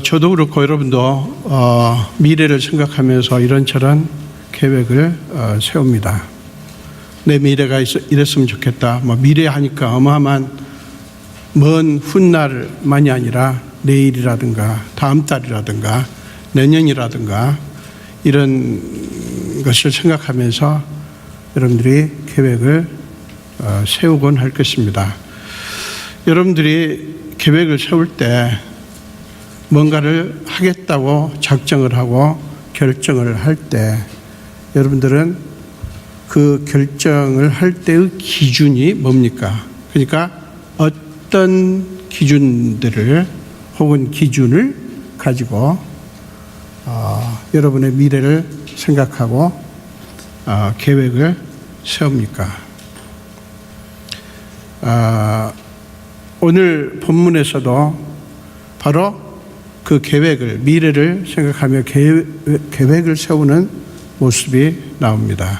저도 그렇고 여러분도 미래를 생각하면서 이런저런 계획을 세웁니다. 내 미래가 이랬으면 좋겠다. 미래 하니까 어마어마한 먼 훗날만이 아니라 내일이라든가 다음 달이라든가 내년이라든가 이런 것을 생각하면서 여러분들이 계획을 세우곤 할 것입니다. 여러분들이 계획을 세울 때 뭔가를 하겠다고 작정을 하고 결정을 할 때 여러분들은 그 결정을 할 때의 기준이 뭡니까? 그러니까 어떤 기준들을 혹은 기준을 가지고 여러분의 미래를 생각하고 계획을 세웁니까? 오늘 본문에서도 바로 그 계획을, 미래를 생각하며 계획을 세우는 모습이 나옵니다.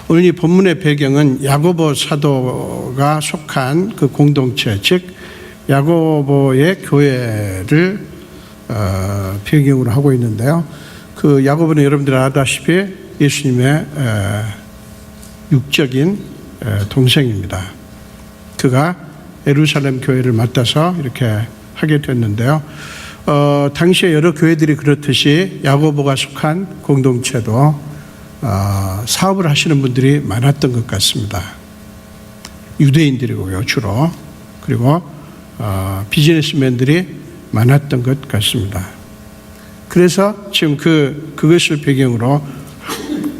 오늘 이 본문의 배경은 야고보 사도가 속한 그 공동체, 즉 야고보의 교회를 배경으로 하고 있는데요. 그 야고보는 여러분들 아다시피 예수님의 육적인 동생입니다. 그가 예루살렘 교회를 맡아서 이렇게 하게 됐는데요. 당시에 여러 교회들이 그렇듯이 야고보가 속한 공동체도 사업을 하시는 분들이 많았던 것 같습니다. 유대인들이고요, 주로. 그리고 비즈니스맨들이 많았던 것 같습니다. 그래서 지금 그것을 배경으로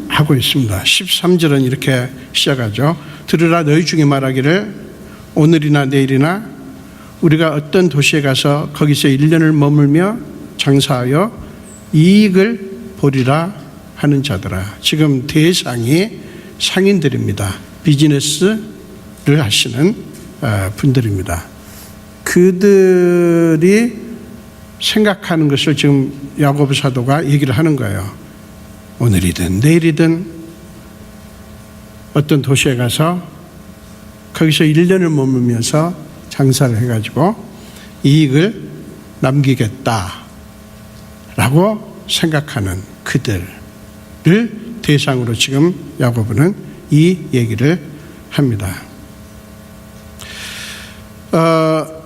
하고 있습니다. 13절은 이렇게 시작하죠. 들으라, 너희 중에 말하기를 오늘이나 내일이나 우리가 어떤 도시에 가서 거기서 1년을 머물며 장사하여 이익을 보리라 하는 자들아. 지금 대상이 상인들입니다. 비즈니스를 하시는 분들입니다. 그들이 생각하는 것을 지금 야고보 사도가 얘기를 하는 거예요. 오늘이든 내일이든 어떤 도시에 가서 거기서 1년을 머물면서 장사를 해가지고 이익을 남기겠다라고 생각하는 그들을 대상으로 지금 야고보는 이 얘기를 합니다.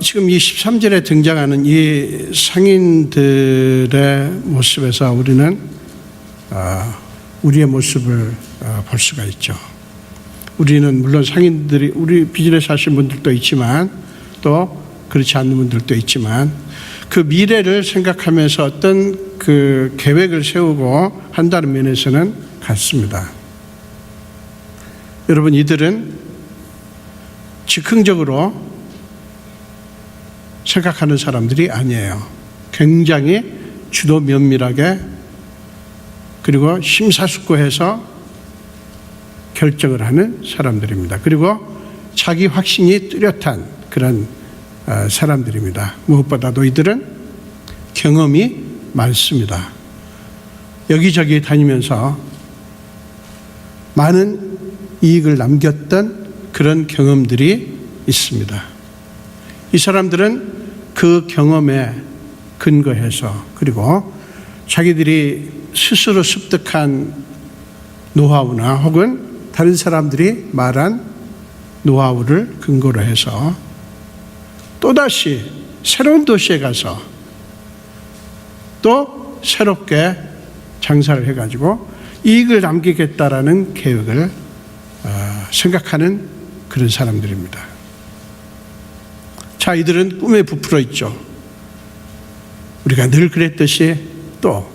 지금 이 13절에 등장하는 이 상인들의 모습에서 우리는 우리의 모습을 볼 수가 있죠. 우리는 물론 상인들이, 우리 비즈니스 하시는 분들도 있지만 또 그렇지 않는 분들도 있지만 그 미래를 생각하면서 어떤 그 계획을 세우고 한다는 면에서는 같습니다. 여러분, 이들은 즉흥적으로 생각하는 사람들이 아니에요. 굉장히 주도 면밀하게 그리고 심사숙고해서 결정을 하는 사람들입니다. 그리고 자기 확신이 뚜렷한 그런 사람들입니다. 무엇보다도 이들은 경험이 많습니다. 여기저기 다니면서 많은 이익을 남겼던 그런 경험들이 있습니다. 이 사람들은 그 경험에 근거해서 그리고 자기들이 스스로 습득한 노하우나 혹은 다른 사람들이 말한 노하우를 근거로 해서 또다시 새로운 도시에 가서 또 새롭게 장사를 해가지고 이익을 남기겠다라는 계획을 생각하는 그런 사람들입니다. 자, 이들은 꿈에 부풀어 있죠. 우리가 늘 그랬듯이 또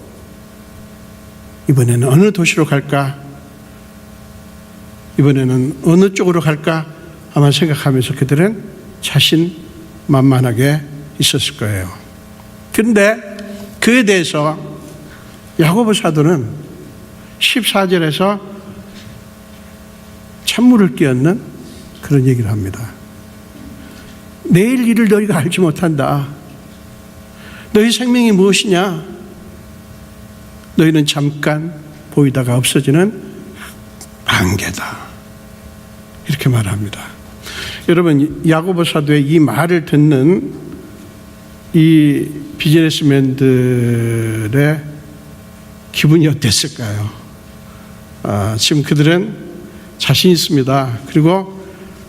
이번에는 어느 도시로 갈까? 이번에는 어느 쪽으로 갈까? 아마 생각하면서 그들은 자신만만하게 있었을 거예요. 그런데 그에 대해서 야고보 사도는 14절에서 찬물을 끼얹는 그런 얘기를 합니다. 내일 일을 너희가 알지 못한다. 너희 생명이 무엇이냐? 너희는 잠깐 보이다가 없어지는 안개다. 이렇게 말합니다. 여러분, 야고보 사도의 이 말을 듣는 이 비즈니스맨들의 기분이 어땠을까요? 지금 그들은 자신 있습니다. 그리고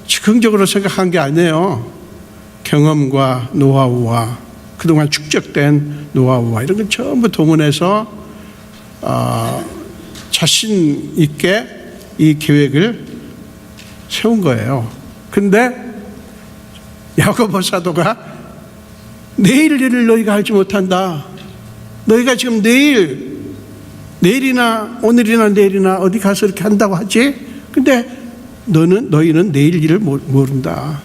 즉흥적으로 생각한 게 아니에요. 경험과 노하우와 그동안 축적된 노하우와 이런 걸 전부 동원해서 자신 있게 이 계획을 세운 거예요. 근데 야고보 사도가 내일 일을 너희가 알지 못한다. 너희가 지금 내일이나 오늘이나 내일이나 어디 가서 이렇게 한다고 하지? 근데 너희는 내일 일을 모른다.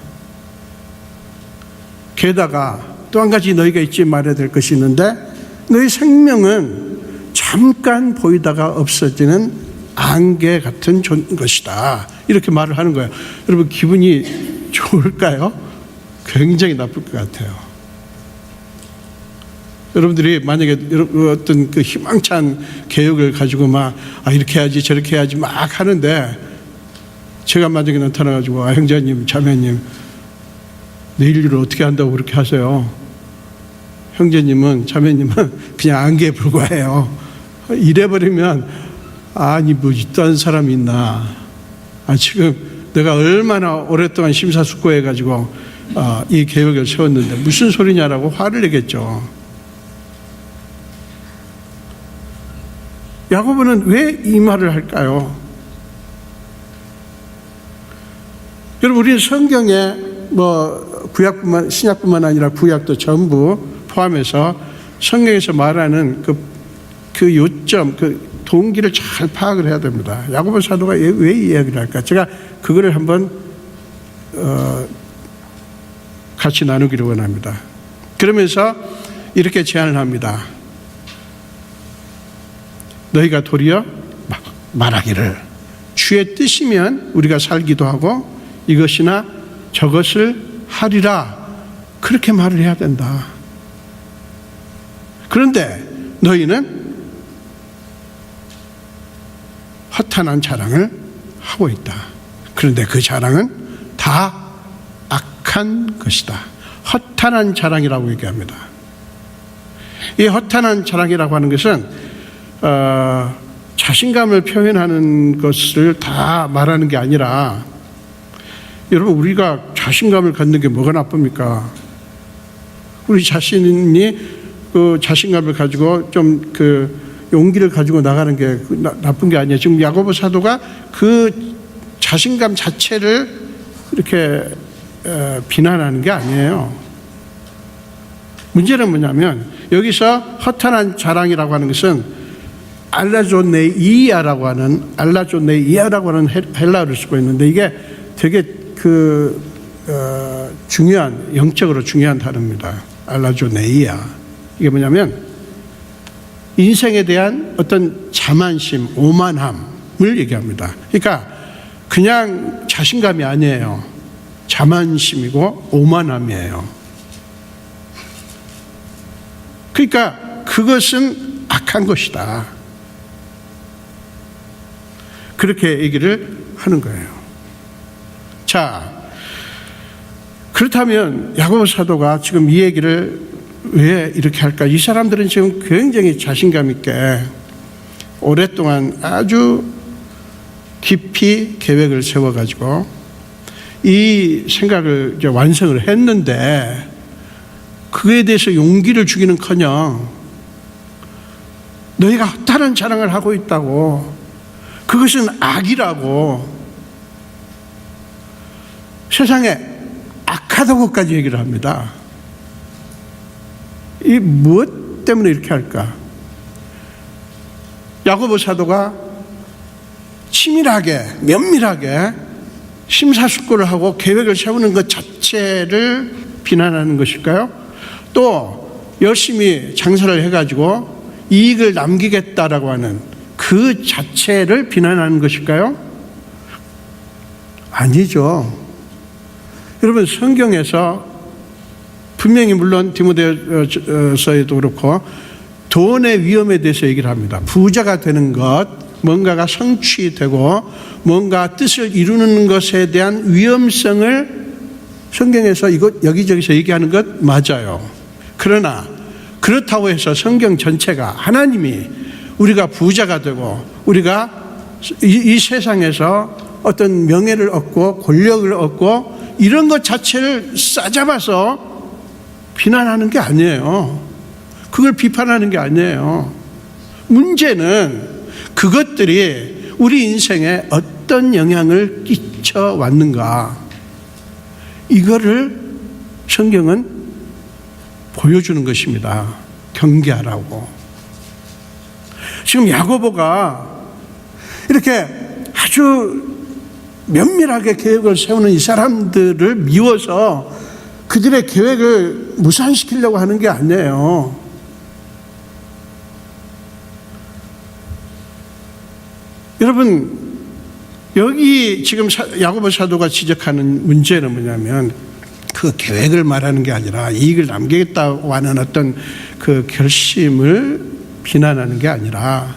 게다가 또 한 가지 너희가 잊지 말아야 될 것이 있는데 너희 생명은 잠깐 보이다가 없어지는 안개 같은 것이다. 이렇게 말을 하는 거예요. 여러분 기분이 좋을까요? 굉장히 나쁠 것 같아요. 여러분들이 만약에 어떤 그 희망찬 계획을 가지고 막 이렇게 해야지 저렇게 해야지 막 하는데 제가 만약에 나타나가지고 형제님 자매님 내일 일을 어떻게 한다고 그렇게 하세요? 형제님은 자매님은 그냥 안개에 불과해요. 이래버리면 아니 뭐 이딴 사람이 있나. 지금 내가 얼마나 오랫동안 심사숙고해가지고 이 계획을 세웠는데 무슨 소리냐라고 화를 내겠죠. 야고보는 왜 이 말을 할까요? 여러분 우리는 성경에 신약뿐만 아니라 구약도 전부 포함해서 성경에서 말하는 그 요점, 그 동기를 잘 파악을 해야 됩니다. 야고보 사도가 왜 이 이야기를 할까? 제가 그거를 한번 같이 나누기를 원합니다. 그러면서 이렇게 제안을 합니다. 너희가 도리어 말하기를 주의 뜻이면 우리가 살기도 하고 이것이나 저것을 하리라. 그렇게 말을 해야 된다. 그런데 너희는 허탄한 자랑을 하고 있다. 그런데 그 자랑은 다 악한 것이다. 허탄한 자랑이라고 얘기합니다. 이 허탄한 자랑이라고 하는 것은 자신감을 표현하는 것을 다 말하는 게 아니라 여러분 우리가 자신감을 갖는 게 뭐가 나쁩니까? 우리 자신이 그 자신감을 가지고 좀 그 용기를 가지고 나가는 게 나쁜 게 아니에요. 지금 야고보 사도가 그 자신감 자체를 이렇게 비난하는 게 아니에요. 문제는 뭐냐면 여기서 허탄한 자랑이라고 하는 것은 알라조네이아라고 하는 헬라어를 쓰고 있는데 이게 되게 중요한 영적으로 중요한 단어입니다. 알라조네이아. 이게 뭐냐면 인생에 대한 어떤 자만심, 오만함을 얘기합니다. 그러니까 그냥 자신감이 아니에요. 자만심이고 오만함이에요. 그러니까 그것은 악한 것이다. 그렇게 얘기를 하는 거예요. 자, 그렇다면 야고보 사도가 지금 이 얘기를 왜 이렇게 할까? 이 사람들은 지금 굉장히 자신감 있게 오랫동안 아주 깊이 계획을 세워가지고 이 생각을 이제 완성을 했는데 그에 대해서 용기를 주기는커녕 너희가 허탄한 자랑을 하고 있다고, 그것은 악이라고, 세상에 악하다고까지 얘기를 합니다. 이 무엇 때문에 이렇게 할까? 야고보 사도가 치밀하게 면밀하게 심사숙고를 하고 계획을 세우는 것 자체를 비난하는 것일까요? 또 열심히 장사를 해가지고 이익을 남기겠다라고 하는 그 자체를 비난하는 것일까요? 아니죠. 여러분 성경에서 분명히 물론 디모데서에도 그렇고 돈의 위험에 대해서 얘기를 합니다. 부자가 되는 것, 뭔가가 성취되고 뭔가 뜻을 이루는 것에 대한 위험성을 성경에서 여기저기서 얘기하는 것 맞아요. 그러나 그렇다고 해서 성경 전체가 하나님이 우리가 부자가 되고 우리가 이 세상에서 어떤 명예를 얻고 권력을 얻고 이런 것 자체를 싸잡아서 비난하는 게 아니에요. 그걸 비판하는 게 아니에요. 문제는 그것들이 우리 인생에 어떤 영향을 끼쳐왔는가, 이거를 성경은 보여주는 것입니다. 경계하라고. 지금 야고보가 이렇게 아주 면밀하게 계획을 세우는 이 사람들을 미워서 그들의 계획을 무산시키려고 하는 게 아니에요. 여러분, 여기 지금 야고보 사도가 지적하는 문제는 뭐냐면 그 계획을 말하는 게 아니라 이익을 남기겠다고 하는 어떤 그 결심을 비난하는 게 아니라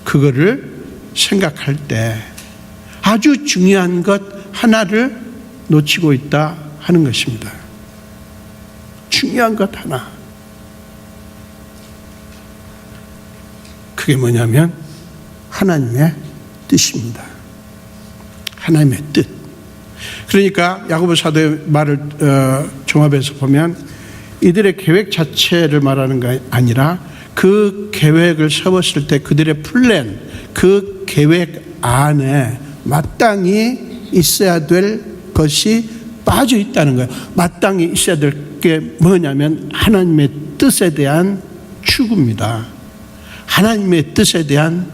그거를 생각할 때 아주 중요한 것 하나를 놓치고 있다 하는 것입니다. 중요한 것 하나. 그게 뭐냐면 하나님의 뜻입니다. 하나님의 뜻. 그러니까 야고보 사도의 말을 종합해서 보면 이들의 계획 자체를 말하는 게 아니라 그 계획을 세웠을 때 그들의 플랜, 그 계획 안에 마땅히 있어야 될 것이 빠져 있다는 거예요. 마땅히 있어야 될 게 뭐냐면 하나님의 뜻에 대한 추구입니다. 하나님의 뜻에 대한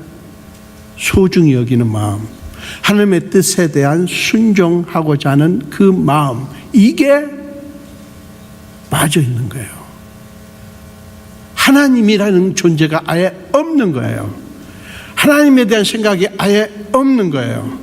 소중히 여기는 마음, 하나님의 뜻에 대한 순종하고자 하는 그 마음, 이게 빠져 있는 거예요. 하나님이라는 존재가 아예 없는 거예요. 하나님에 대한 생각이 아예 없는 거예요.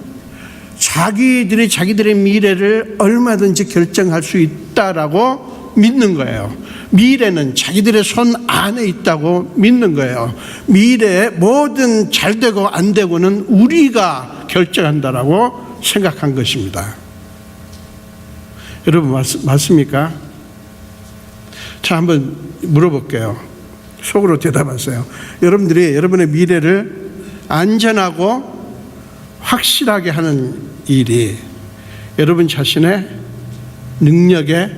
자기들이 자기들의 미래를 얼마든지 결정할 수 있다라고 믿는 거예요. 미래는 자기들의 손 안에 있다고 믿는 거예요. 미래에 뭐든 잘 되고 안 되고는 우리가 결정한다라고 생각한 것입니다. 여러분 맞습니까? 자, 한번 물어볼게요. 속으로 대답하세요. 여러분들이 여러분의 미래를 안전하고 확실하게 하는 일이 여러분 자신의 능력에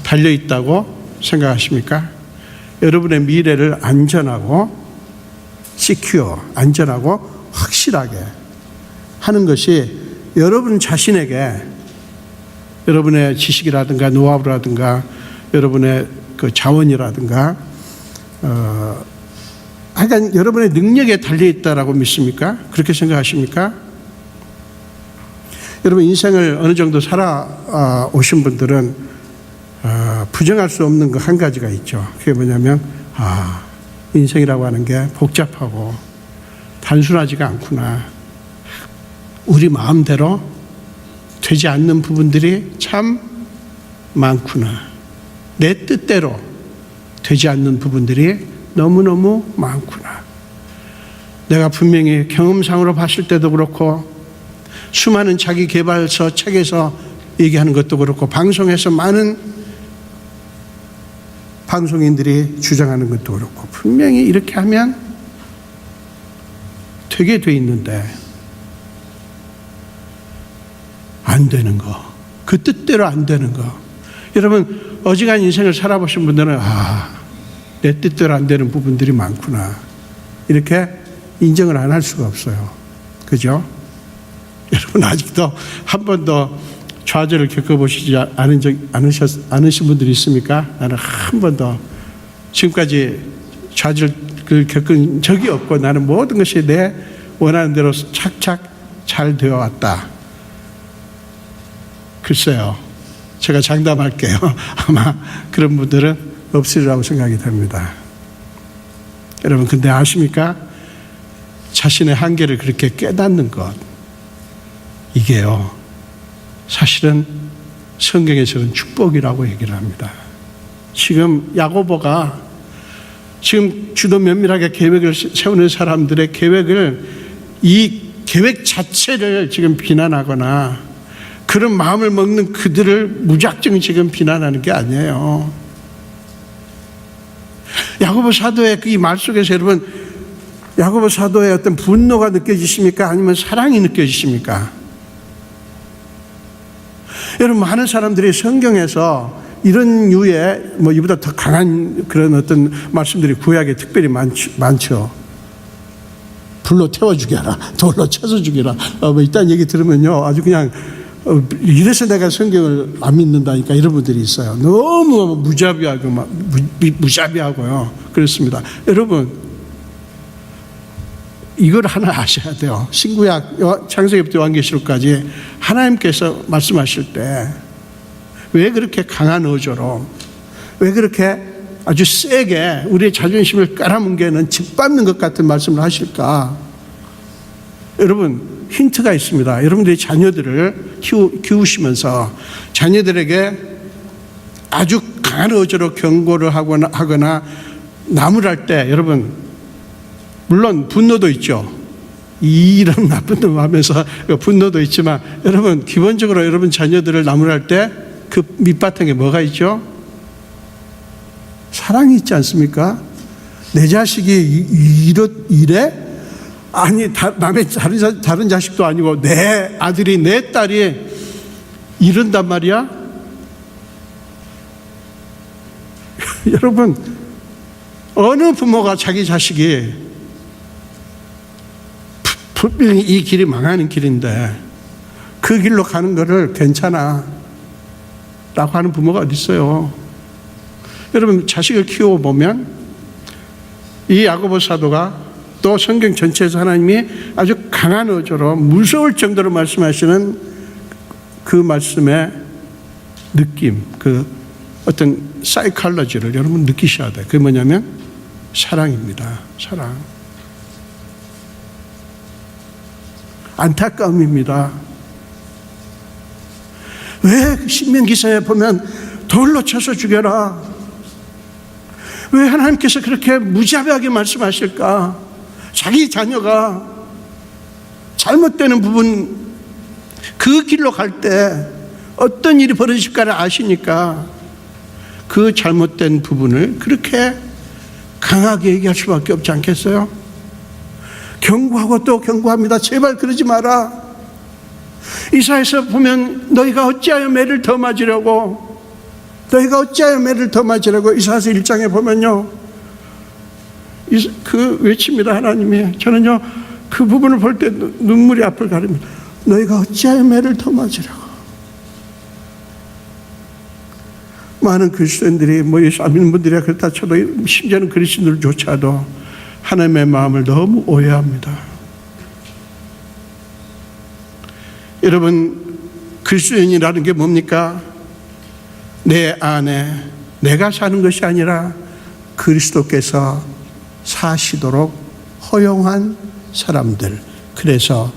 달려있다고 생각하십니까? 여러분의 미래를 안전하고 안전하고 확실하게 하는 것이 여러분 자신에게 여러분의 지식이라든가 노하우라든가 여러분의 그 자원이라든가 하여간 여러분의 능력에 달려있다라고 믿습니까? 그렇게 생각하십니까? 여러분 인생을 어느 정도 살아오신 분들은 부정할 수 없는 그 한 가지가 있죠. 그게 뭐냐면 인생이라고 하는 게 복잡하고 단순하지가 않구나. 우리 마음대로 되지 않는 부분들이 참 많구나. 내 뜻대로 되지 않는 부분들이 너무너무 많구나. 내가 분명히 경험상으로 봤을 때도 그렇고 수많은 자기 개발서 책에서 얘기하는 것도 그렇고 방송에서 많은 방송인들이 주장하는 것도 그렇고 분명히 이렇게 하면 되게 돼 있는데 안 되는 거, 그 뜻대로 안 되는 거. 여러분 어지간한 인생을 살아보신 분들은 내 뜻대로 안 되는 부분들이 많구나 이렇게 인정을 안 할 수가 없어요. 그죠? 여러분 아직도 한 번도 좌절을 겪어보시지 않으신 분들이 있습니까? 나는 한 번도 지금까지 좌절을 겪은 적이 없고 나는 모든 것이 내 원하는 대로 착착 잘 되어 왔다. 글쎄요, 제가 장담할게요. 아마 그런 분들은 없으리라고 생각이 됩니다. 여러분 근데 아십니까? 자신의 한계를 그렇게 깨닫는 것, 이게요 사실은 성경에서는 축복이라고 얘기를 합니다. 지금 야고보가 지금 주도 면밀하게 계획을 세우는 사람들의 계획을, 이 계획 자체를 지금 비난하거나 그런 마음을 먹는 그들을 무작정 지금 비난하는 게 아니에요. 야고보 사도의 이 말 속에서 여러분, 야고보 사도의 어떤 분노가 느껴지십니까? 아니면 사랑이 느껴지십니까? 여러분, 많은 사람들이 성경에서 이런 류의 이보다 더 강한 그런 어떤 말씀들이 구약에 특별히 많죠. 불로 태워 죽여라, 돌로 쳐서 죽여라, 이딴 얘기 들으면요, 아주 그냥 이래서 내가 성경을 안 믿는다니까 이런 분들이 있어요. 너무 무자비하고요. 그렇습니다. 여러분, 이걸 하나 아셔야 돼요. 신구약 창세기부터 요한계시록까지 하나님께서 말씀하실 때 왜 그렇게 강한 어조로, 왜 그렇게 아주 세게 우리의 자존심을 깔아뭉개는 짓밟는 것 같은 말씀을 하실까? 여러분, 힌트가 있습니다. 여러분들이 자녀들을 키우시면서 자녀들에게 아주 강한 어조로 경고를 하거나 나무랄 때, 여러분, 물론 분노도 있죠. 이런 나쁜 놈 하면서 분노도 있지만, 여러분, 기본적으로 여러분 자녀들을 나무랄 때 그 밑바탕에 뭐가 있죠? 사랑이 있지 않습니까? 내 자식이 이래? 아니, 남의 다른 자식도 아니고 내 아들이, 내 딸이 이런단 말이야? 여러분, 어느 부모가 자기 자식이 분명히 이 길이 망하는 길인데 그 길로 가는 거를 괜찮아 라고 하는 부모가 어디 있어요? 여러분, 자식을 키워보면 이 야고보 사도가 또 성경 전체에서 하나님이 아주 강한 어조로 무서울 정도로 말씀하시는 그 말씀의 느낌, 그 어떤 사이콜로지를 여러분 느끼셔야 돼요. 그게 뭐냐면 사랑입니다. 사랑. 안타까움입니다. 왜 신명기서에 보면 돌로 쳐서 죽여라? 왜 하나님께서 그렇게 무자비하게 말씀하실까? 자기 자녀가 잘못되는 부분, 그 길로 갈 때 어떤 일이 벌어질까를 아시니까 그 잘못된 부분을 그렇게 강하게 얘기할 수밖에 없지 않겠어요? 경고하고 또 경고합니다. 제발 그러지 마라. 이사야서 보면 너희가 어찌하여 매를 더 맞으려고, 너희가 어찌하여 매를 더 맞으려고, 이사야서 1장에 보면요, 그 외칩니다. 하나님이. 저는요 그 부분을 볼 때 눈물이 앞을 가립니다. 너희가 어찌하여 매를 더 맞으려고. 많은 그리스도인들이 예수 안 믿는 분들이야 그렇다 쳐도, 심지어는 그리스도인들조차도 하나님의 마음을 너무 오해합니다. 여러분, 그리스도인이라는 게 뭡니까? 내 안에 내가 사는 것이 아니라 그리스도께서 사시도록 허용한 사람들. 그래서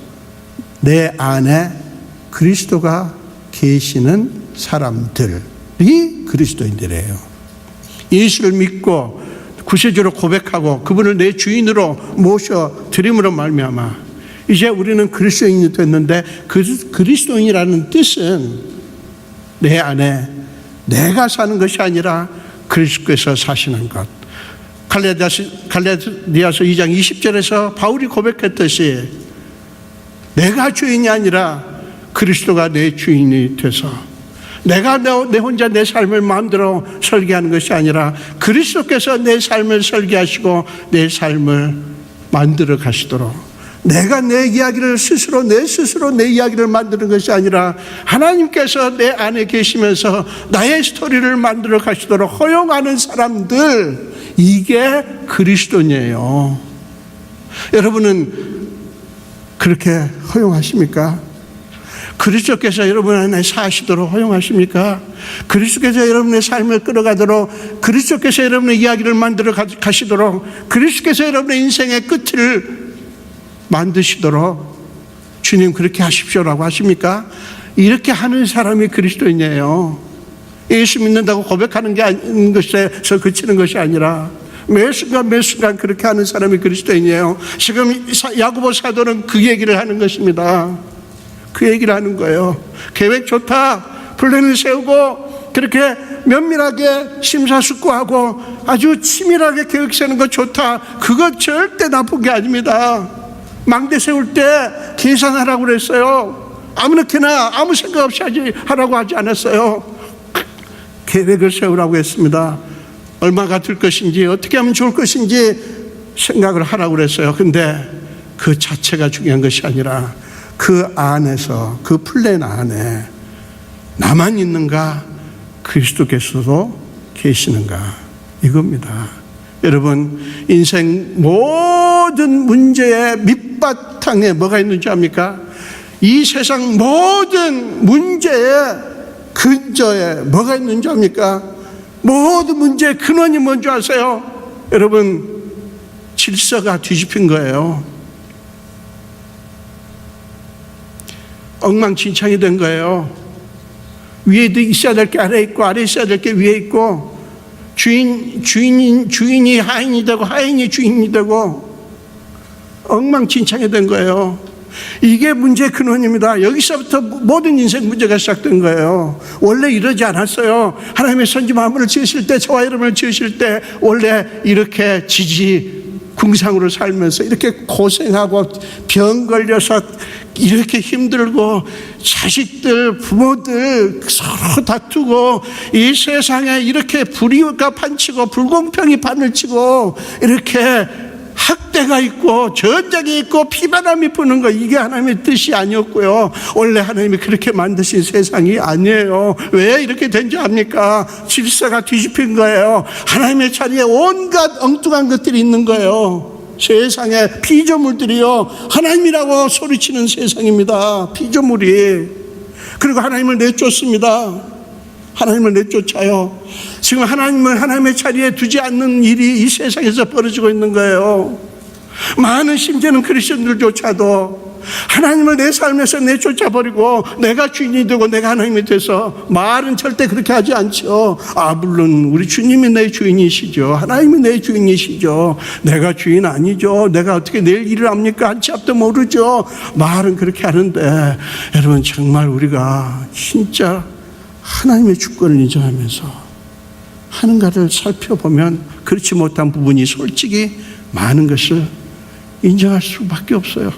내 안에 그리스도가 계시는 사람들이 그리스도인들이에요. 예수를 믿고 구세주로 고백하고 그분을 내 주인으로 모셔 드림으로 말미암아 이제 우리는 그리스도인이 됐는데, 그 그리스도인이라는 뜻은 내 안에 내가 사는 것이 아니라 그리스도께서 사시는 것. 갈라디아서 2장 20절에서 바울이 고백했듯이 내가 주인이 아니라 그리스도가 내 주인이 돼서, 내가 내 혼자 내 삶을 마음대로 설계하는 것이 아니라 그리스도께서 내 삶을 설계하시고 내 삶을 만들어 가시도록, 내가 내 이야기를 스스로 내 이야기를 만드는 것이 아니라 하나님께서 내 안에 계시면서 나의 스토리를 만들어 가시도록 허용하는 사람들, 이게 그리스도인이에요. 여러분은 그렇게 허용하십니까? 그리스도께서 여러분 안에 사시도록 허용하십니까? 그리스도께서 여러분의 삶을 끌어가도록, 그리스도께서 여러분의 이야기를 만들어 가시도록, 그리스도께서 여러분의 인생의 끝을 만드시도록 주님 그렇게 하십시오라고 하십니까? 이렇게 하는 사람이 그리스도인이에요. 예수 믿는다고 고백하는 게 아닌 것에서 그치는 것이 아니라 매 순간 그렇게 하는 사람이 그리스도인이에요. 지금 야고보 사도는 그 얘기를 하는 것입니다. 그 얘기를 하는 거예요. 계획 좋다, 플랜을 세우고 그렇게 면밀하게 심사숙고하고 아주 치밀하게 계획 세우는 거 좋다. 그거 절대 나쁜 게 아닙니다. 망대 세울 때 계산하라고 그랬어요. 아무렇게나 아무 생각 없이 하라고 하지 않았어요. 계획을 세우라고 했습니다. 얼마가 들 것인지, 어떻게 하면 좋을 것인지 생각을 하라고 그랬어요. 근데 그 자체가 중요한 것이 아니라 그 안에서, 그 플랜 안에 나만 있는가, 그리스도께서도 계시는가, 이겁니다. 여러분, 인생 모든 문제의 밑바탕에 뭐가 있는지 압니까? 이 세상 모든 문제의 근저에 뭐가 있는지 압니까? 모든 문제의 근원이 뭔지 아세요? 여러분, 질서가 뒤집힌 거예요. 엉망진창이 된 거예요. 위에도 있어야 될 게 아래에 있고, 아래에 있어야 될 게 위에 있고, 주인이 하인이 되고, 하인이 주인이 되고, 엉망진창이 된 거예요. 이게 문제의 근원입니다. 여기서부터 모든 인생 문제가 시작된 거예요. 원래 이러지 않았어요. 하나님의 선지 만물을 지으실 때, 저와 여러분을 지으실 때 원래 이렇게 궁상으로 살면서 이렇게 고생하고 병 걸려서 이렇게 힘들고 자식들, 부모들 서로 다투고 이 세상에 이렇게 불의가 판치고 불공평이 판을 치고 이렇게 학대가 있고 전쟁이 있고 피바람이 부는 거, 이게 하나님의 뜻이 아니었고요. 원래 하나님이 그렇게 만드신 세상이 아니에요. 왜 이렇게 된지 압니까? 질서가 뒤집힌 거예요. 하나님의 자리에 온갖 엉뚱한 것들이 있는 거예요. 세상에 피조물들이요, 하나님이라고 소리치는 세상입니다. 피조물이. 그리고 하나님을 내쫓습니다. 하나님을 내쫓아요. 지금 하나님을 하나님의 자리에 두지 않는 일이 이 세상에서 벌어지고 있는 거예요. 많은 심지어는 그리스도인들조차도 하나님을 내 삶에서 내쫓아버리고 내가 주인이 되고 내가 하나님이 돼서, 말은 절대 그렇게 하지 않죠. 물론 우리 주님이 내 주인이시죠. 하나님이 내 주인이시죠. 내가 주인 아니죠. 내가 어떻게 내일 일을 합니까? 한 치 앞도 모르죠. 말은 그렇게 하는데, 여러분, 정말 우리가 진짜 하나님의 주권을 인정하면서 하는가를 살펴보면 그렇지 못한 부분이 솔직히 많은 것을 인정할 수밖에 없어요.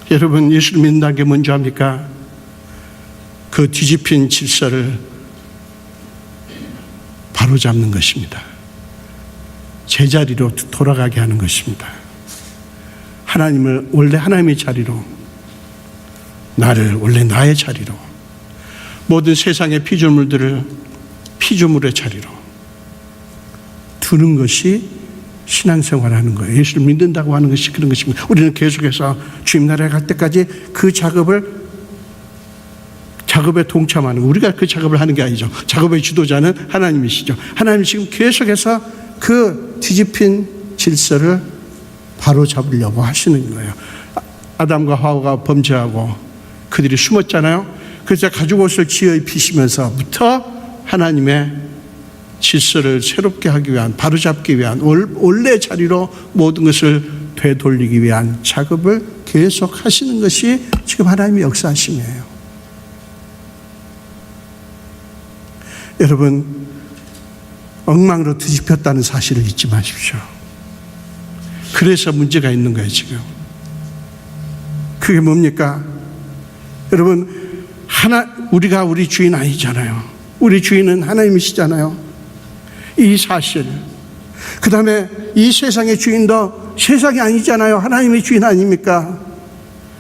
여러분, 예수를 믿는다는 게 뭔지 압니까? 그 뒤집힌 질서를 바로잡는 것입니다. 제자리로 돌아가게 하는 것입니다. 하나님을 원래 하나님의 자리로, 나를 원래 나의 자리로, 모든 세상의 피조물들을 피조물의 자리로 두는 것이 신앙생활하는 거예요. 예수를 믿는다고 하는 것이 그런 것입니다. 우리는 계속해서 주님 나라에 갈 때까지 그 작업에 동참하는, 우리가 그 작업을 하는 게 아니죠. 작업의 주도자는 하나님이시죠. 하나님이 지금 계속해서 그 뒤집힌 질서를 바로잡으려고 하시는 거예요. 아담과 하와가 범죄하고 그들이 숨었잖아요. 그래서 가죽옷을 지어 입히시면서부터 하나님의 질서를 새롭게 하기 위한, 바로잡기 위한, 원래 자리로 모든 것을 되돌리기 위한 작업을 계속 하시는 것이 지금 하나님의 역사하심이에요. 여러분, 엉망으로 뒤집혔다는 사실을 잊지 마십시오. 그래서 문제가 있는 거예요, 지금. 그게 뭡니까? 여러분, 우리가 우리 주인 아니잖아요. 우리 주인은 하나님이시잖아요. 이 사실, 그 다음에 이 세상의 주인도 세상이 아니잖아요. 하나님의 주인 아닙니까?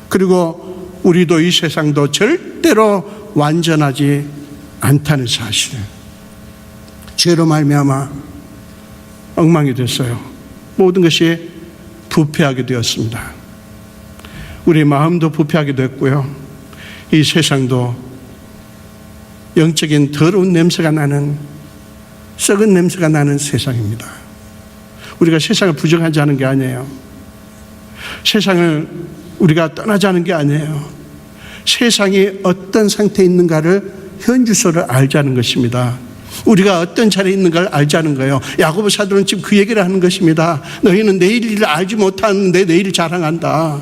그리고 우리도 이 세상도 절대로 완전하지 않다는 사실, 죄로 말미암아 엉망이 됐어요. 모든 것이 부패하게 되었습니다. 우리 마음도 부패하게 됐고요, 이 세상도 영적인 더러운 냄새가 나는, 썩은 냄새가 나는 세상입니다. 우리가 세상을 부정하지 않은 게 아니에요. 세상을 우리가 떠나지 않은 게 아니에요. 세상이 어떤 상태에 있는가를 현주소를 알자는 것입니다. 우리가 어떤 자리에 있는가를 알자는 거예요. 야고보 사도는 지금 그 얘기를 하는 것입니다. 너희는 내일 일을 알지 못하는데 내일을 자랑한다.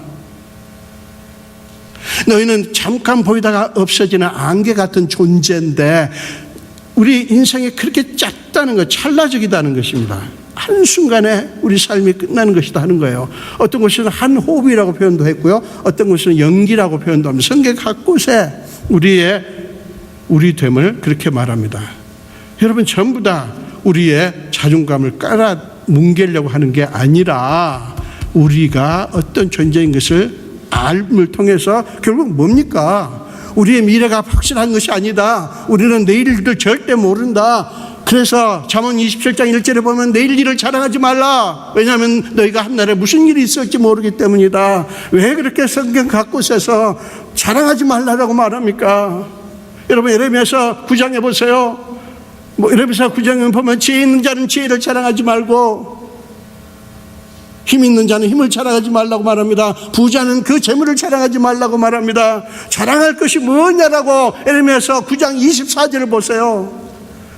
너희는 잠깐 보이다가 없어지는 안개 같은 존재인데 우리 인생이 그렇게 짧다는 것, 찰나적이다는 것입니다. 한순간에 우리 삶이 끝나는 것이다 하는 거예요. 어떤 곳에는 한 호흡이라고 표현도 했고요, 어떤 곳에는 연기라고 표현도 합니다. 성경 각 곳에 우리 됨을 그렇게 말합니다. 여러분, 전부 다 우리의 자존감을 깔아 뭉개려고 하는 게 아니라 우리가 어떤 존재인 것을 알을 통해서 결국 뭡니까? 우리의 미래가 확실한 것이 아니다. 우리는 내일 일을 절대 모른다. 그래서 잠언 27장 1절에 보면 내일 일을 자랑하지 말라. 왜냐하면 너희가 한날에 무슨 일이 있을지 모르기 때문이다. 왜 그렇게 성경 각 곳에서 자랑하지 말라라고 말합니까? 여러분, 예레미야서 9장에 보세요. 예레미야서 9장에 보면 지혜 있는 자는 지혜를 자랑하지 말고 힘 있는 자는 힘을 자랑하지 말라고 말합니다. 부자는 그 재물을 자랑하지 말라고 말합니다. 자랑할 것이 뭐냐라고 예레미야서 9장 24절을 보세요.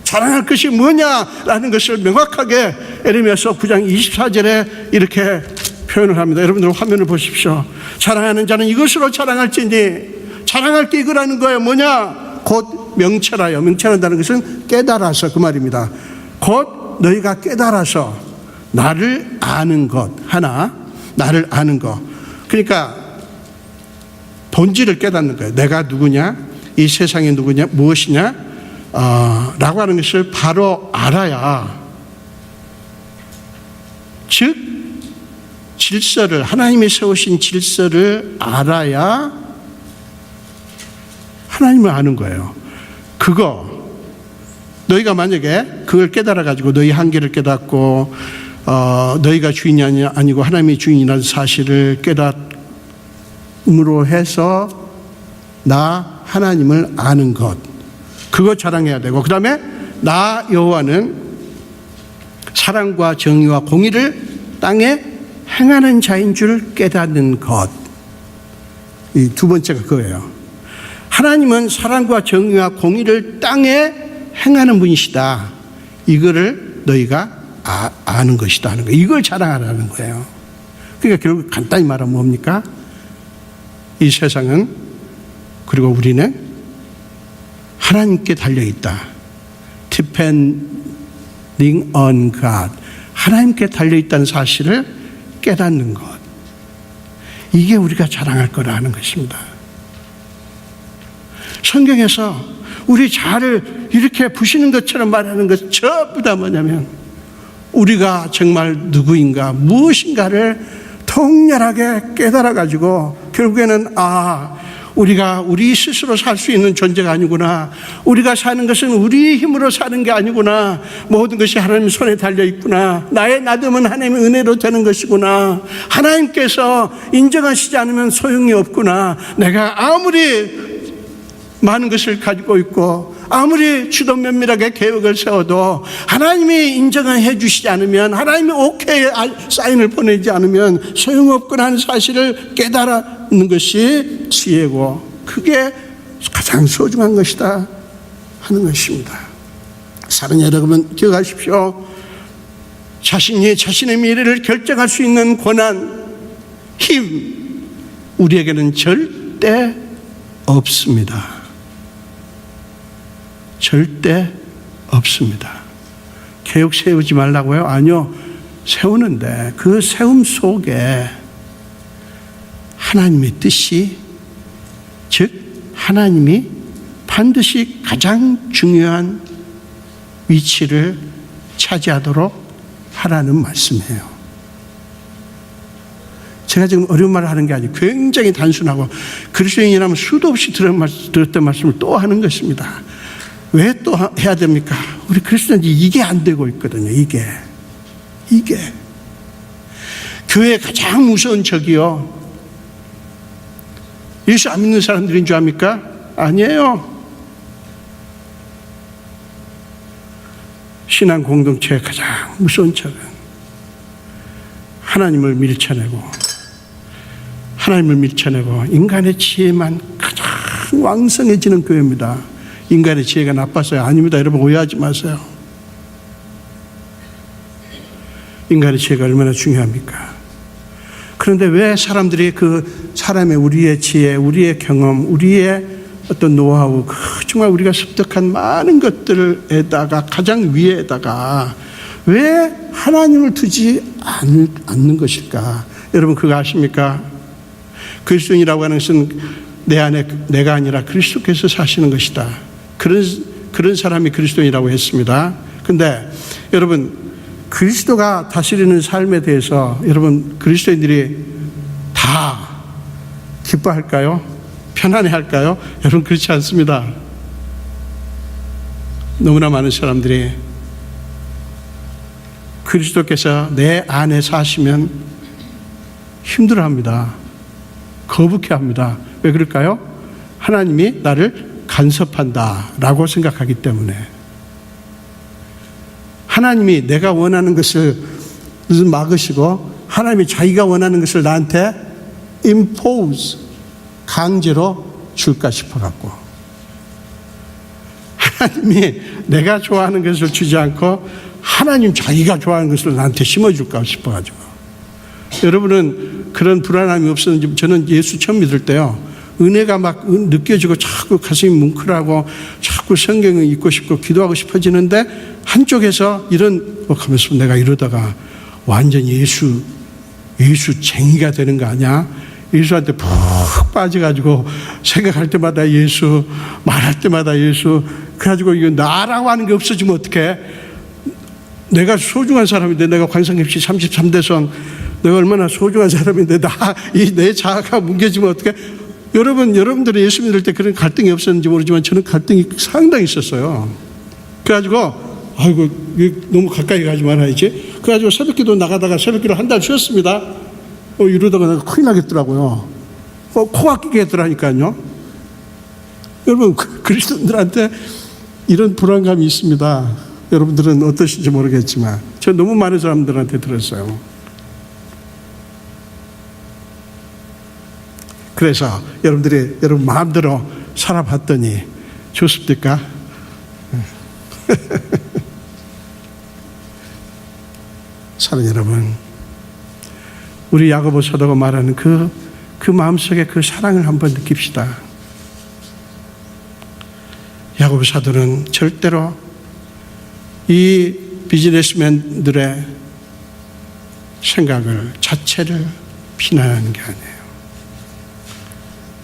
자랑할 것이 뭐냐라는 것을 명확하게 예레미야서 9장 24절에 이렇게 표현을 합니다. 여러분들 화면을 보십시오. 자랑하는 자는 이것으로 자랑할지니, 자랑할 게 이거라는 거예요. 뭐냐? 곧 명철하여. 명철한다는 것은 깨달아서, 그 말입니다. 곧 너희가 깨달아서 나를 아는 것 하나, 나를 아는 것. 그러니까 본질을 깨닫는 거예요. 내가 누구냐, 이 세상이 누구냐, 무엇이냐 라고 하는 것을 바로 알아야, 즉 질서를, 하나님이 세우신 질서를 알아야 하나님을 아는 거예요. 그거 너희가 만약에 그걸 깨달아 가지고 너희 한계를 깨닫고 너희가 주인이 아니고 하나님이 주인이라는 사실을 깨닫음으로 해서 나 하나님을 아는 것, 그거 자랑해야 되고, 그 다음에 나 여호와는 사랑과 정의와 공의를 땅에 행하는 자인 줄 깨닫는 것. 이 두 번째가 그거예요. 하나님은 사랑과 정의와 공의를 땅에 행하는 분이시다. 이거를 너희가 아는 것이다 하는 거예요. 이걸 자랑하라는 거예요. 그러니까 결국 간단히 말하면 뭡니까? 이 세상은, 그리고 우리는 하나님께 달려있다. Depending on God. 하나님께 달려있다는 사실을 깨닫는 것. 이게 우리가 자랑할 거라는 것입니다. 성경에서 우리 자아를 이렇게 부시는 것처럼 말하는 것 전부 다 뭐냐면, 우리가 정말 누구인가, 무엇인가를 통렬하게 깨달아가지고 결국에는 우리가 우리 스스로 살 수 있는 존재가 아니구나, 우리가 사는 것은 우리 힘으로 사는 게 아니구나, 모든 것이 하나님 손에 달려있구나, 나의 나됨은 하나님의 은혜로 되는 것이구나, 하나님께서 인정하시지 않으면 소용이 없구나, 내가 아무리 많은 것을 가지고 있고 아무리 주도 면밀하게 계획을 세워도 하나님이 인정해 주시지 않으면, 하나님이 오케이 사인을 보내지 않으면 소용없구나 하는 사실을 깨달는 것이 지혜고, 그게 가장 소중한 것이다 하는 것입니다. 사랑하는 여러분, 기억하십시오. 자신이 자신의 미래를 결정할 수 있는 권한, 힘, 우리에게는 절대 없습니다. 절대 없습니다. 계획 세우지 말라고요? 아니요, 세우는데 그 세움 속에 하나님의 뜻이, 즉 하나님이 반드시 가장 중요한 위치를 차지하도록 하라는 말씀이에요. 제가 지금 어려운 말을 하는 게 아니고 굉장히 단순하고 그리스도인이라면 수도 없이 들었던 말씀을 또 하는 것입니다. 왜 또 해야 됩니까? 우리 그리스도인들이 이게 안 되고 있거든요. 이게 교회의 가장 무서운 적이요, 예수 안 믿는 사람들인 줄 압니까? 아니에요. 신앙 공동체의 가장 무서운 적은 하나님을 밀쳐내고 인간의 지혜만 가장 왕성해지는 교회입니다. 인간의 지혜가 나빠서요? 아닙니다. 여러분 오해하지 마세요. 인간의 지혜가 얼마나 중요합니까? 그런데 왜 사람들이 그 사람의 우리의 지혜, 우리의 경험, 우리의 어떤 노하우, 정말 우리가 습득한 많은 것들에다가 가장 위에다가 왜 하나님을 두지 않는 것일까? 여러분 그거 아십니까? 그리스도인이라고 하는 것은 내 안에 내가 아니라 그리스도께서 사시는 것이다. 그런 사람이 그리스도인이라고 했습니다. 근데 여러분 그리스도가 다스리는 삶에 대해서 여러분 그리스도인들이 다 기뻐할까요? 편안해할까요? 여러분 그렇지 않습니다. 너무나 많은 사람들이 그리스도께서 내 안에 사시면 힘들어합니다. 거북해합니다. 왜 그럴까요? 하나님이 나를 간섭한다라고 생각하기 때문에. 하나님이 내가 원하는 것을 막으시고 하나님이 자기가 원하는 것을 나한테 impose, 강제로 줄까 싶어갖고, 하나님이 내가 좋아하는 것을 주지 않고 하나님 자기가 좋아하는 것을 나한테 심어줄까 싶어가지고. 여러분은 그런 불안함이 없었는지. 저는 예수 처음 믿을 때요, 은혜가 막 느껴지고 자꾸 가슴이 뭉클하고 자꾸 성경을 읽고 싶고 기도하고 싶어지는데, 한쪽에서 하면서 내가 이러다가 완전히 예수쟁이가 되는 거 아니야? 예수한테 푹 빠져가지고 생각할 때마다 예수, 말할 때마다 예수, 그래가지고 이거 나라고 하는 게 없어지면 어떡해? 내가 소중한 사람인데, 내가 광산김씨 33대선 내가 얼마나 소중한 사람인데 내 자아가 뭉개지면 어떡해? 여러분들이 예수 믿을 때 그런 갈등이 없었는지 모르지만 저는 갈등이 상당히 있었어요. 그래가지고 아이고 너무 가까이 가지 말아야지. 그래가지고 새벽기도 나가다가 새벽기도 한 달 쉬었습니다. 이러다가 내가 큰일 나겠더라고요. 코가 끼겠더라니까요. 여러분 그리스도인들한테 이런 불안감이 있습니다. 여러분들은 어떠신지 모르겠지만 저 너무 많은 사람들한테 들었어요. 그래서 여러분 마음대로 살아봤더니 좋습니까? 사랑하는 여러분, 우리 야고보 사도가 말하는 그 마음속에 그 사랑을 한번 느낍시다. 야고보 사도는 절대로 이 비즈니스맨들의 생각을 자체를 비난하는 게 아니에요.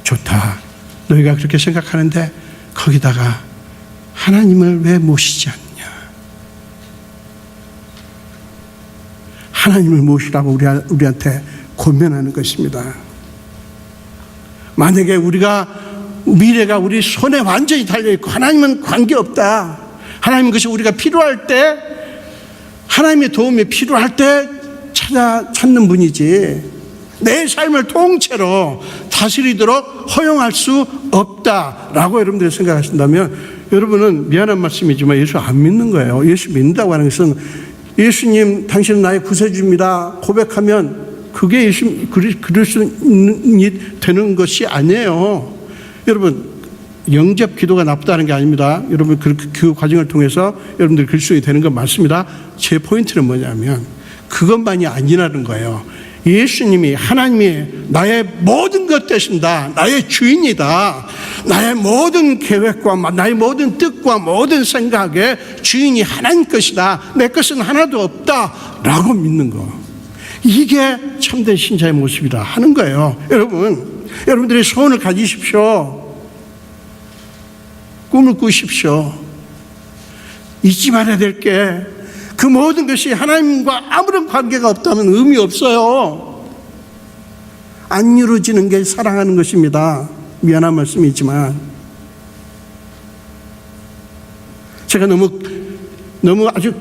좋다, 너희가 그렇게 생각하는데 거기다가 하나님을 왜 모시지 않냐? 하나님을 모시라고 우리한테 권면하는 것입니다. 만약에 미래가 우리 손에 완전히 달려있고 하나님은 관계없다, 하나님 것이 우리가 필요할 때, 하나님의 도움이 필요할 때 찾는 분이지 내 삶을 통째로 다스리도록 허용할 수 없다라고 여러분들이 생각하신다면 여러분은 미안한 말씀이지만 예수 안 믿는 거예요. 예수 믿는다고 하는 것은 예수님 당신은 나의 구세주입니다 고백하면 그게 그리스도인이 되는 것이 아니에요. 여러분 영접 기도가 나쁘다는 게 아닙니다. 여러분 그 과정을 통해서 여러분들이 그리스도인이 되는 건 맞습니다. 제 포인트는 뭐냐면 그것만이 아니라는 거예요. 예수님이, 하나님이 나의 모든 것 되신다, 나의 주인이다, 나의 모든 계획과 나의 모든 뜻과 모든 생각의 주인이 하나님 것이다, 내 것은 하나도 없다 라고 믿는 거, 이게 참된 신자의 모습이라 하는 거예요. 여러분들이 소원을 가지십시오. 꿈을 꾸십시오. 잊지 말아야 될 게, 그 모든 것이 하나님과 아무런 관계가 없다면 의미 없어요. 안 이루어지는 게 사랑하는 것입니다. 미안한 말씀이지만 제가 너무 아주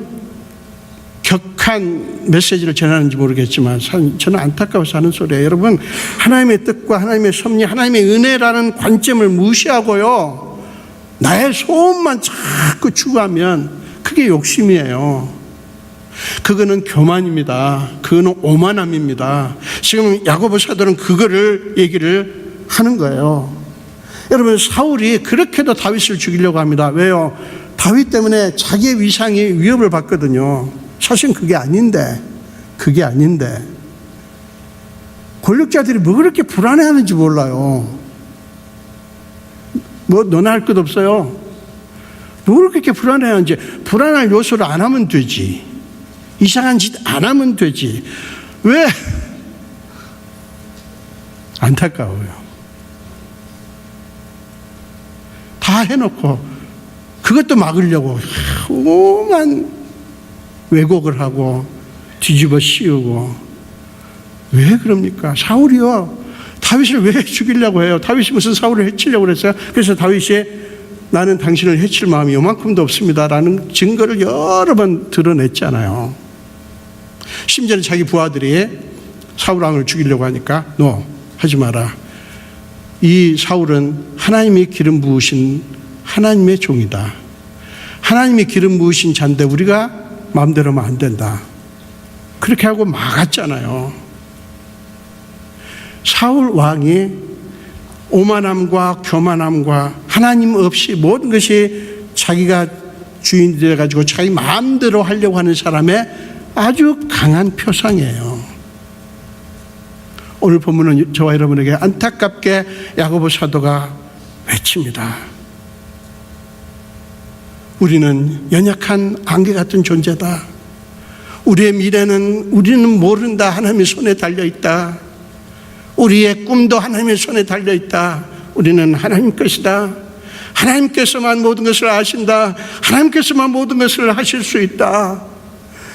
격한 메시지를 전하는지 모르겠지만 저는 안타까워서 하는 소리예요. 여러분, 하나님의 뜻과 하나님의 섭리, 하나님의 은혜라는 관점을 무시하고요, 나의 소원만 자꾸 추구하면 그게 욕심이에요. 그거는 교만입니다. 그거는 오만함입니다. 지금 야고보 사도는 그거를 얘기를 하는 거예요. 여러분, 사울이 그렇게도 다윗을 죽이려고 합니다. 왜요? 다윗 때문에 자기의 위상이 위협을 받거든요. 사실 그게 아닌데 권력자들이 뭐 그렇게 불안해하는지 몰라요. 뭐 너나 할 것 없어요. 뭘 그렇게 불안해하는지. 불안할 요소를 안 하면 되지. 이상한 짓 안 하면 되지. 왜? 안타까워요. 다 해놓고 그것도 막으려고 오만 왜곡을 하고 뒤집어 씌우고. 왜 그럽니까? 사울이요, 다윗을 왜 죽이려고 해요? 다윗이 무슨 사울을 해치려고 그랬어요? 그래서 다윗이 나는 당신을 해칠 마음이 요만큼도 없습니다 라는 증거를 여러 번 드러냈잖아요. 심지어는 자기 부하들이 사울 왕을 죽이려고 하니까 너 하지 마라. 이 사울은 하나님이 기름 부으신 하나님의 종이다. 하나님이 기름 부으신 자인데 우리가 마음대로 하면 안 된다. 그렇게 하고 막았잖아요. 사울 왕이 오만함과 교만함과 하나님 없이 모든 것이 자기가 주인이 돼가지고 자기 마음대로 하려고 하는 사람의 아주 강한 표상이에요. 오늘 본문은 저와 여러분에게 안타깝게 야고보 사도가 외칩니다. 우리는 연약한 안개 같은 존재다. 우리의 미래는 우리는 모른다. 하나님의 손에 달려있다. 우리의 꿈도 하나님의 손에 달려있다. 우리는 하나님 것이다. 하나님께서만 모든 것을 아신다. 하나님께서만 모든 것을 하실 수 있다.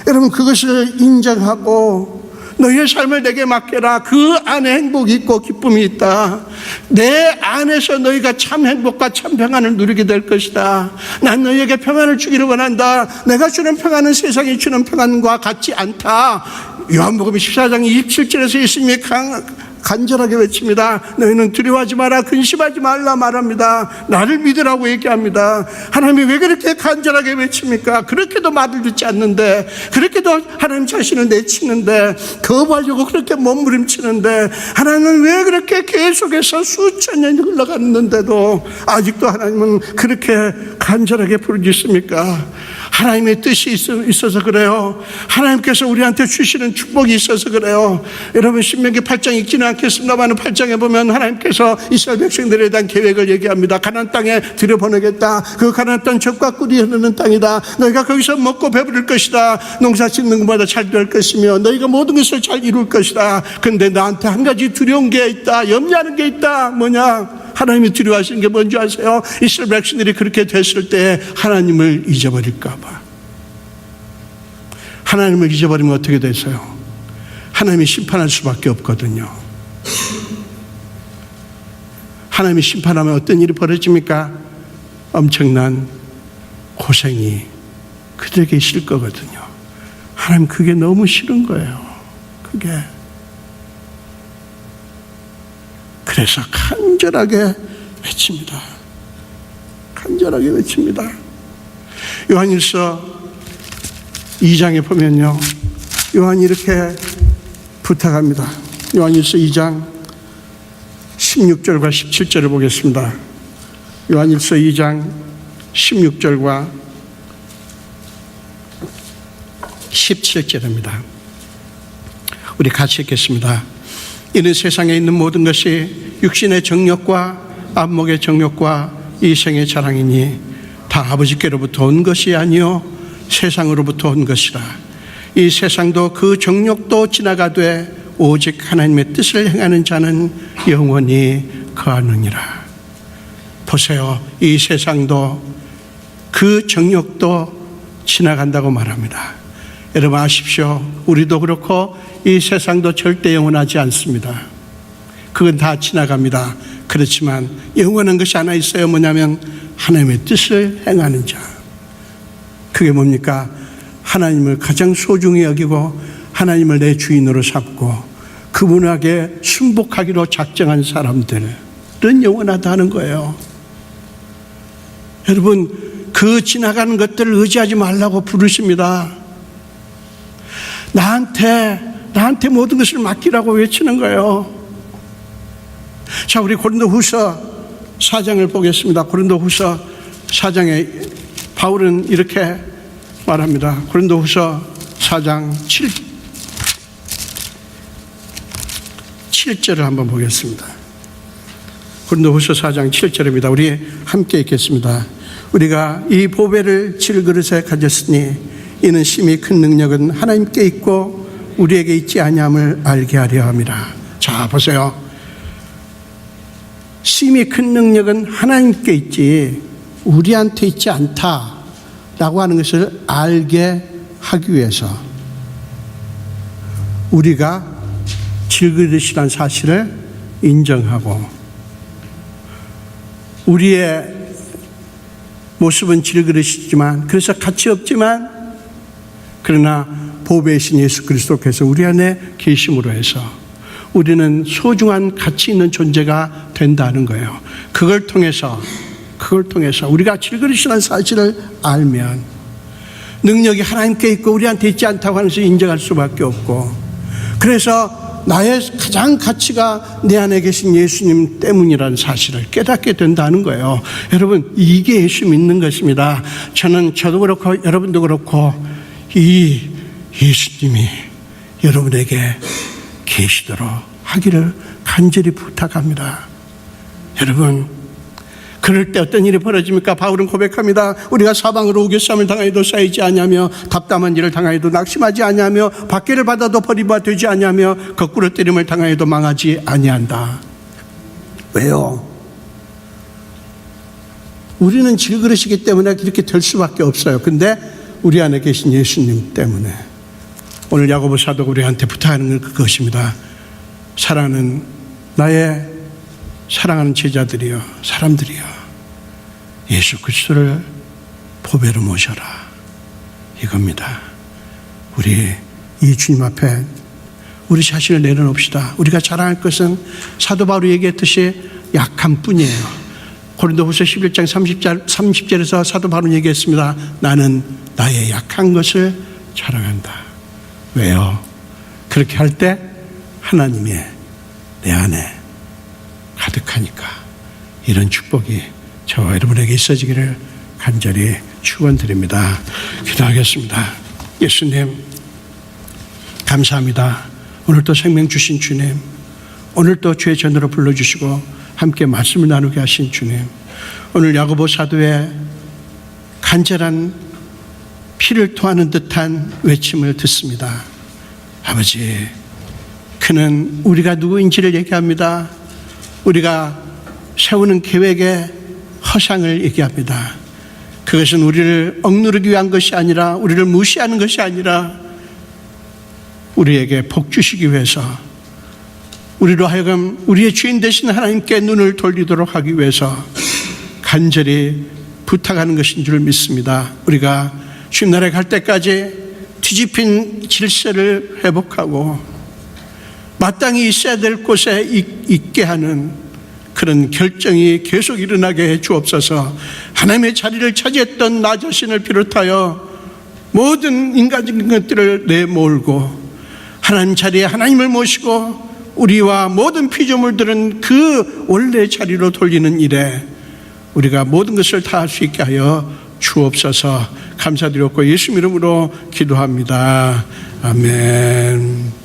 여러분, 그것을 인정하고 너희의 삶을 내게 맡겨라. 그 안에 행복이 있고 기쁨이 있다. 내 안에서 너희가 참 행복과 참 평안을 누리게 될 것이다. 난 너희에게 평안을 주기를 원한다. 내가 주는 평안은 세상이 주는 평안과 같지 않다. 요한복음 14장 27절에서 예수님이 간절하게 외칩니다. 너희는 두려워하지 마라, 근심하지 말라 말합니다. 나를 믿으라고 얘기합니다. 하나님이 왜 그렇게 간절하게 외칩니까? 그렇게도 말을 듣지 않는데, 그렇게도 하나님 자신을 내치는데, 거부하려고 그렇게 몸부림치는데, 하나님은 왜 그렇게 계속해서 수천 년이 흘러갔는데도 아직도 하나님은 그렇게 간절하게 부르짖습니까? 하나님의 뜻이 있어서 그래요. 하나님께서 우리한테 주시는 축복이 있어서 그래요. 여러분, 신명기 8장 읽지는 않겠습니다만 8장에 보면 하나님께서 이스라엘 백성들에 대한 계획을 얘기합니다. 가나안 땅에 들여보내겠다. 그 가나안 땅 젖과 꿀이 흐르는 땅이다. 너희가 거기서 먹고 배부를 것이다. 농사 짓는 것보다 잘 될 것이며 너희가 모든 것을 잘 이룰 것이다. 그런데 나한테 한 가지 두려운 게 있다. 염려하는 게 있다. 뭐냐? 하나님이 두려워하시는 게 뭔지 아세요? 이스라엘 백성들이 그렇게 됐을 때 하나님을 잊어버릴까 봐. 하나님을 잊어버리면 어떻게 되세요? 하나님이 심판할 수밖에 없거든요. 하나님이 심판하면 어떤 일이 벌어집니까? 엄청난 고생이 그들에게 있을 거거든요. 하나님 그게 너무 싫은 거예요. 그게. 그래서 간절하게 외칩니다. 간절하게 외칩니다. 요한일서 2장에 보면요, 요한이 이렇게 부탁합니다. 요한일서 2장 16절과 17절을 보겠습니다. 요한일서 2장 16절과 17절입니다. 우리 같이 읽겠습니다. 이는 세상에 있는 모든 것이 육신의 정욕과 안목의 정욕과 이생의 자랑이니 다 아버지께로부터 온 것이 아니요 세상으로부터 온 것이라. 이 세상도 그 정욕도 지나가되 오직 하나님의 뜻을 행하는 자는 영원히 거하느니라. 보세요, 이 세상도 그 정욕도 지나간다고 말합니다. 여러분 아십시오. 우리도 그렇고 이 세상도 절대 영원하지 않습니다. 그건 다 지나갑니다. 그렇지만 영원한 것이 하나 있어요. 뭐냐면 하나님의 뜻을 행하는 자. 그게 뭡니까? 하나님을 가장 소중히 여기고 하나님을 내 주인으로 삼고 그분에게 순복하기로 작정한 사람들은 영원하다는 거예요. 여러분, 그 지나가는 것들을 의지하지 말라고 부르십니다. 나한테 모든 것을 맡기라고 외치는 거예요. 자, 우리 고린도후서 4장을 보겠습니다. 고린도후서 4장에 바울은 이렇게 말합니다. 고린도후서 4장 7절을 한번 보겠습니다. 고린도후서 4장 7절입니다. 우리 함께 읽겠습니다. 우리가 이 보배를 질그릇에 가졌으니 이는 심히 큰 능력은 하나님께 있고 우리에게 있지 아니함을 알게 하려 함이라. 자, 보세요. 심히 큰 능력은 하나님께 있지 우리한테 있지 않다라고 하는 것을 알게 하기 위해서 우리가 질그릇이라는 사실을 인정하고 우리의 모습은 질그릇이지만 그래서 가치 없지만 그러나 보배이신 예수 그리스도께서 우리 안에 계심으로 해서 우리는 소중한 가치 있는 존재가 된다는 거예요. 그걸 통해서 우리가 질그릇이라는 사실을 알면 능력이 하나님께 있고 우리한테 있지 않다고 하는 것을 인정할 수밖에 없고 그래서 나의 가장 가치가 내 안에 계신 예수님 때문이라는 사실을 깨닫게 된다는 거예요. 여러분, 이게 예수 믿는 것입니다. 저도 그렇고 여러분도 그렇고 이 예수님이 여러분에게 계시도록 하기를 간절히 부탁합니다. 여러분, 그럴 때 어떤 일이 벌어집니까? 바울은 고백합니다. 우리가 사방으로 우겨쌈을 당하여도 쌓이지 아니하며 답답한 일을 당하여도 낙심하지 아니하며 박해를 받아도 버림받아 되지 아니하며 거꾸로 때림을 당하여도 망하지 아니한다. 왜요? 우리는 질그릇이기 때문에 이렇게 될 수밖에 없어요. 근데 우리 안에 계신 예수님 때문에 오늘 야고보 사도가 우리한테 부탁하는 건 그것입니다. 나의 사랑하는 제자들이여, 사람들이여, 예수 그리스도를 보배로 모셔라. 이겁니다. 우리 이 주님 앞에 우리 자신을 내려놓읍시다. 우리가 자랑할 것은 사도 바울이 얘기했듯이 약한 뿐이에요. 고린도후서 11장 30절에서 사도 바울은 얘기했습니다. 나는 나의 약한 것을 자랑한다. 왜요? 그렇게 할 때 하나님이 내 안에 가득하니까 이런 축복이 저와 여러분에게 있어지기를 간절히 축원드립니다. 기도하겠습니다. 예수님 감사합니다. 오늘 또 생명 주신 주님, 오늘 또 주의 전으로 불러주시고 함께 말씀을 나누게 하신 주님, 오늘 야고보 사도의 간절한 피를 토하는 듯한 외침을 듣습니다. 아버지, 그는 우리가 누구인지를 얘기합니다. 우리가 세우는 계획의 허상을 얘기합니다. 그것은 우리를 억누르기 위한 것이 아니라, 우리를 무시하는 것이 아니라 우리에게 복 주시기 위해서, 우리로 하여금 우리의 주인 되신 하나님께 눈을 돌리도록 하기 위해서 간절히 부탁하는 것인 줄 믿습니다. 우리가 주님 나라에 갈 때까지 뒤집힌 질서를 회복하고 마땅히 있어야 될 곳에 있게 하는 그런 결정이 계속 일어나게 해 주옵소서. 하나님의 자리를 차지했던 나 자신을 비롯하여 모든 인간적인 것들을 내몰고 하나님 자리에 하나님을 모시고 우리와 모든 피조물들은 그 원래 자리로 돌리는 일에 우리가 모든 것을 다 할 수 있게 하여 주옵소서. 감사드렸고 예수 이름으로 기도합니다. 아멘.